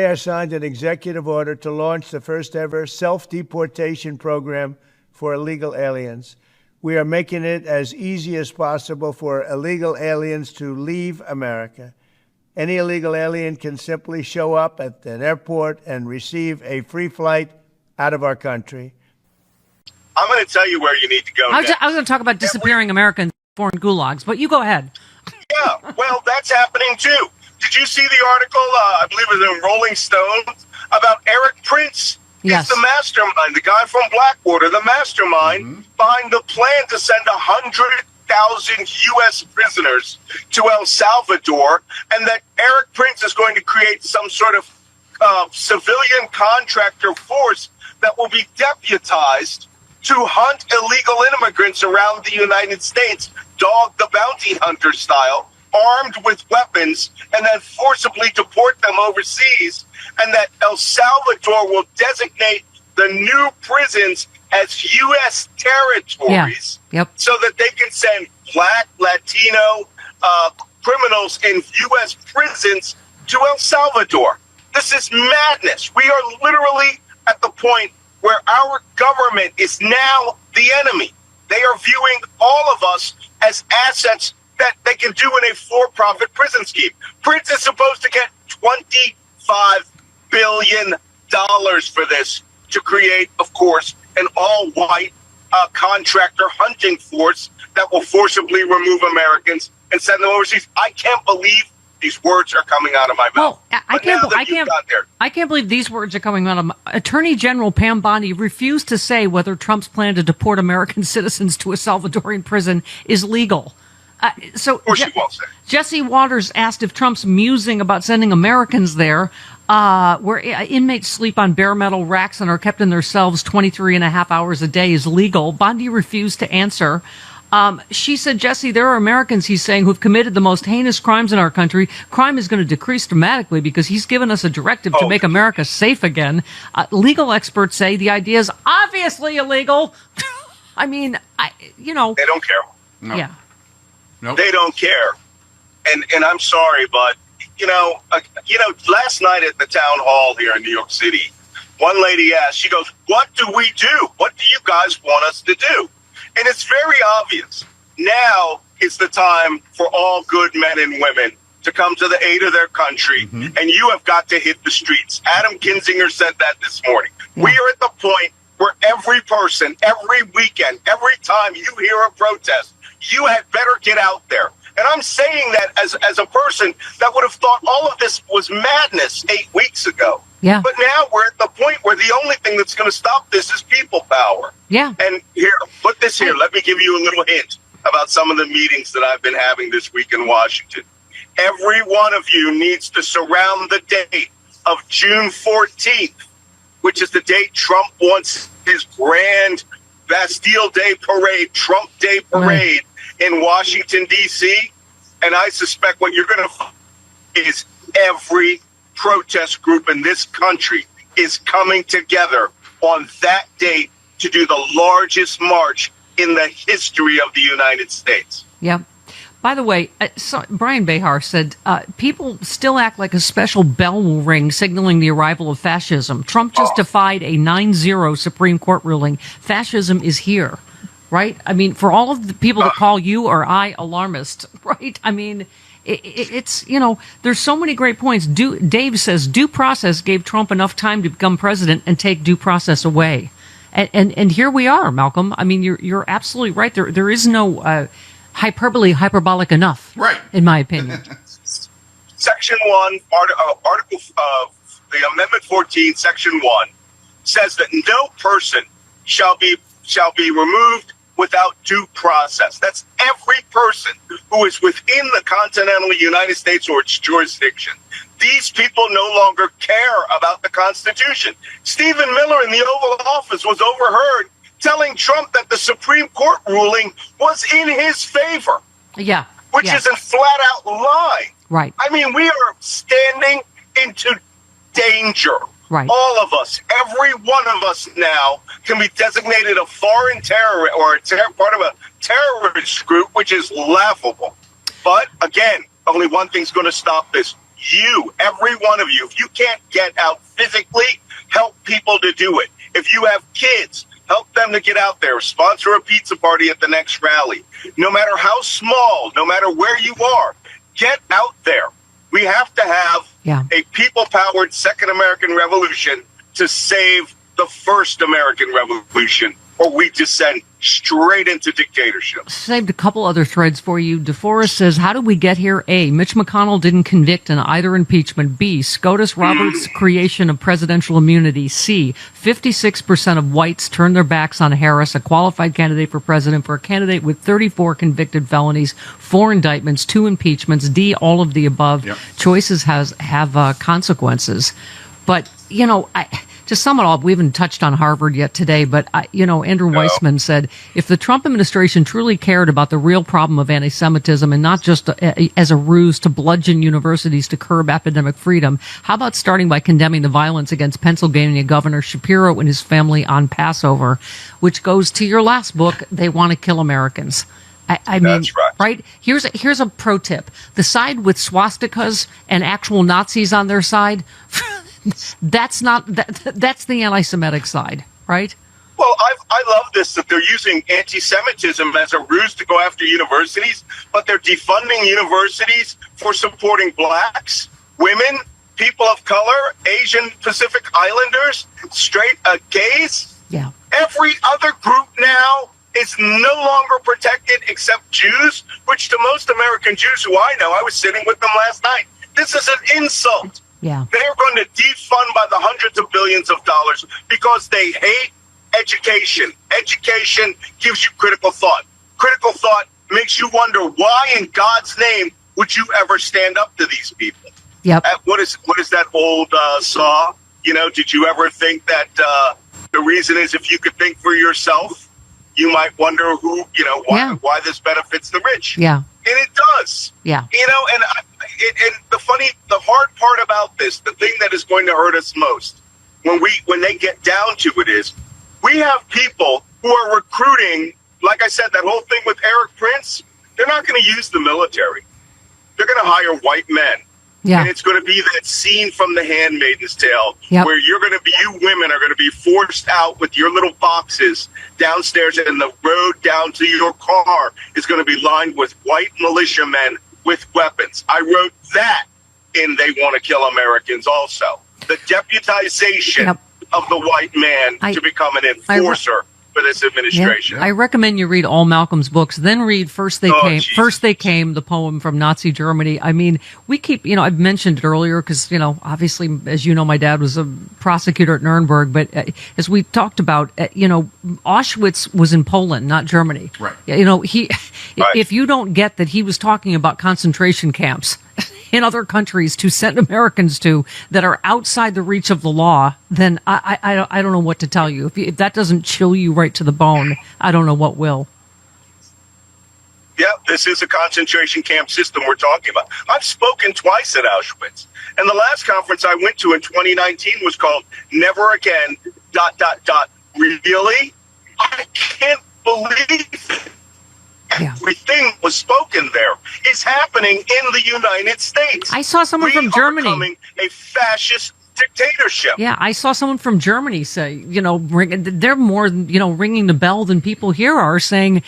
I signed an executive order to launch the first ever self-deportation program for illegal aliens. We are making it as easy as possible for illegal aliens to leave America. Any illegal alien can simply show up at an airport and receive a free flight out of our country. I'm going to tell you where you need to go next. I was going to talk about disappearing Americans in foreign gulags, but you go ahead. Yeah, well, that's happening too. Did you see the article, I believe it was in Rolling Stone, about Eric Prince? Yes. He's the mastermind, the guy from Blackwater, the mastermind behind the plan to send 100,000 U.S. prisoners to El Salvador, and that Eric Prince is going to create some sort of civilian contractor force that will be deputized to hunt illegal immigrants around the United States, dog the bounty hunter style, armed with weapons, and then forcibly deport them overseas, and that El Salvador will designate the new prisons as U.S. territories so that they can send Black, Latino criminals in U.S. prisons to El Salvador. This is madness. We are literally at the point where our government is now the enemy. They are viewing all of us as assets that they can do in a for-profit prison scheme. Prince is supposed to get $25 billion for this to create, of course, an all-white contractor hunting force that will forcibly remove Americans and send them overseas. I can't believe these words are coming out of my mouth. Well, I can't believe these words are coming out of Attorney General Pam Bondi refused to say whether Trump's plan to deport American citizens to a Salvadorian prison is legal. Of course she won't say. Jesse Waters asked if Trump's musing about sending Americans there, where inmates sleep on bare metal racks and are kept in their cells 23 and a half hours a day, is legal. Bondi refused to answer. She said, Jesse, there are Americans, he's saying, who've committed the most heinous crimes in our country. Crime is going to decrease dramatically because he's given us a directive to make America safe again. Legal experts say the idea is obviously illegal. I mean, They don't care. No. Yeah. Nope. They don't care. And I'm sorry, but, last night at the town hall here in New York City, one lady asked, she goes, what do we do? What do you guys want us to do? And it's very obvious. Now is the time for all good men and women to come to the aid of their country, and you have got to hit the streets. Adam Kinzinger said that this morning. Yeah. We are at the point where every person, every weekend, every time you hear a protest, you had better get out there. And I'm saying that as a person that would have thought all of this was madness 8 weeks ago. Yeah. But now we're at the point where the only thing that's going to stop this is people power. Yeah. And here, put this here. Let me give you a little hint about some of the meetings that I've been having this week in Washington. Every one of you needs to surround the date of June 14th, which is the date Trump wants his grand Bastille Day parade, Trump Day parade in Washington, D.C. And I suspect what you're going to find is every protest group in this country is coming together on that date to do the largest march in the history of the United States. Yeah. By the way, Brian Behar said people still act like a special bell will ring signaling the arrival of fascism. Trump just defied a 9-0 Supreme Court ruling. Fascism is here, right? I mean, for all of the people that call you or I alarmist, right? I mean, it's, there's so many great points. Dave says due process gave Trump enough time to become president and take due process away. And here we are, Malcolm. I mean, you're absolutely right. There is no hyperbolic enough, right? In my opinion. Section 1, Article the Amendment 14, Section 1 says that no person shall be removed without due process. That's every person who is within the continental United States or its jurisdiction. These people no longer care about the Constitution. Stephen Miller in the Oval Office was overheard telling Trump that the Supreme Court ruling was in his favor. Yeah. Which is a flat out lie. Right. I mean, we are standing into danger. Right. All of us, every one of us now can be designated a foreign terror or part of a terrorist group, which is laughable. But again, only one thing's going to stop this. you, every one of you, if you can't get out physically, help people to do it. If you have kids, help them to get out there. Sponsor a pizza party at the next rally. No matter how small, no matter where you are, get out there. We have to have a people-powered second American Revolution to save the first American Revolution, or we descend straight into dictatorship. Saved a couple other threads for you. DeForest says, how did we get here? A, Mitch McConnell didn't convict in either impeachment. B, SCOTUS Roberts' creation of presidential immunity. C, 56% of whites turned their backs on Harris, a qualified candidate for president, for a candidate with 34 convicted felonies, 4 indictments, 2 impeachments. D, all of the above. Yep. Choices have consequences. But, to sum it all up, we haven't touched on Harvard yet today, but, Andrew Weissman said, if the Trump administration truly cared about the real problem of anti-Semitism and not just as a ruse to bludgeon universities to curb academic freedom, how about starting by condemning the violence against Pennsylvania Governor Shapiro and his family on Passover, which goes to your last book, They Want to Kill Americans. I mean, That's right. Here's a pro tip. The side with swastikas and actual Nazis on their side, that's the anti-Semitic side, right? Well, I love this, that they're using anti-Semitism as a ruse to go after universities, but they're defunding universities for supporting blacks, women, people of color, Asian Pacific Islanders, straight gays. Yeah. Every other group now is no longer protected except Jews, which to most American Jews who I know, I was sitting with them last night. This is an insult. Yeah. They're going to defund by the hundreds of billions of dollars because they hate education. Education gives you critical thought. Critical thought makes you wonder, why in God's name would you ever stand up to these people? Yep. What is that old saw? Did you ever think that the reason is if you could think for yourself, you might wonder why this benefits the rich. Yeah. And it does. Yeah. And the hard part about this, the thing that is going to hurt us most when they get down to it is, we have people who are recruiting, like I said, that whole thing with Eric Prince, they're not going to use the military. They're going to hire white men. Yeah. And it's going to be that scene from The Handmaid's Tale where you women are going to be forced out with your little boxes downstairs, and the road down to your car is going to be lined with white militiamen with weapons. I wrote that in They Want to Kill Americans also. The deputization of the white man to become an enforcer for this administration. Yeah. I recommend you read all Malcolm's books, then read First They Came, the poem from Nazi Germany. I mean, we keep, I've mentioned it earlier because, obviously, as you know, my dad was a prosecutor at Nuremberg, but as we talked about, Auschwitz was in Poland, not Germany. Right. If you don't get that he was talking about concentration camps in other countries to send Americans to that are outside the reach of the law, then I don't know what to tell you. If that doesn't chill you right to the bone, I don't know what will. Yeah, this is a concentration camp system we're talking about. I've spoken twice at Auschwitz. And the last conference I went to in 2019 was called Never Again, ... Really? I can't believe it. Everything was spoken there is happening in the United States. I saw someone from Germany. We are becoming a fascist dictatorship. Yeah, I saw someone from Germany say, they're more, ringing the bell than people here are, saying,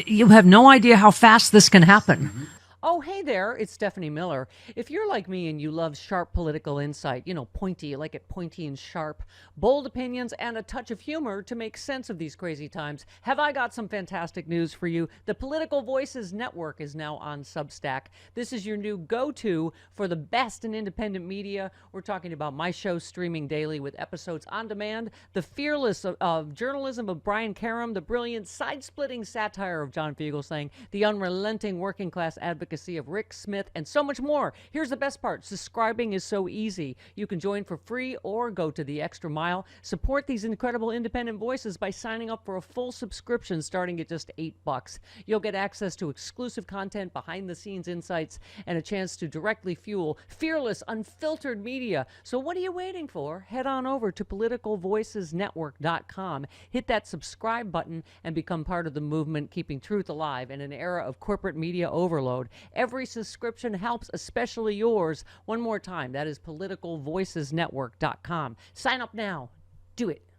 you have no idea how fast this can happen. Mm-hmm. Oh, hey there, it's Stephanie Miller. If you're like me and you love sharp political insight, pointy, you like it pointy and sharp, bold opinions, and a touch of humor to make sense of these crazy times, have I got some fantastic news for you. The Political Voices Network is now on Substack. This is your new go-to for the best in independent media. We're talking about my show streaming daily with episodes on demand, the fearless of journalism of Brian Karem, the brilliant side-splitting satire of John Fugelsang, the unrelenting working class advocacy of Rick Smith, and so much more. Here's the best part. Subscribing is so easy. You can join for free or go to the extra mile. Support these incredible independent voices by signing up for a full subscription starting at just $8. You'll get access to exclusive content, behind-the-scenes insights, and a chance to directly fuel fearless, unfiltered media. So what are you waiting for? Head on over to politicalvoicesnetwork.com. Hit that subscribe button and become part of the movement keeping truth alive in an era of corporate media overload. Every subscription helps, especially yours. One more time, that is politicalvoicesnetwork.com. Sign up now. Do it.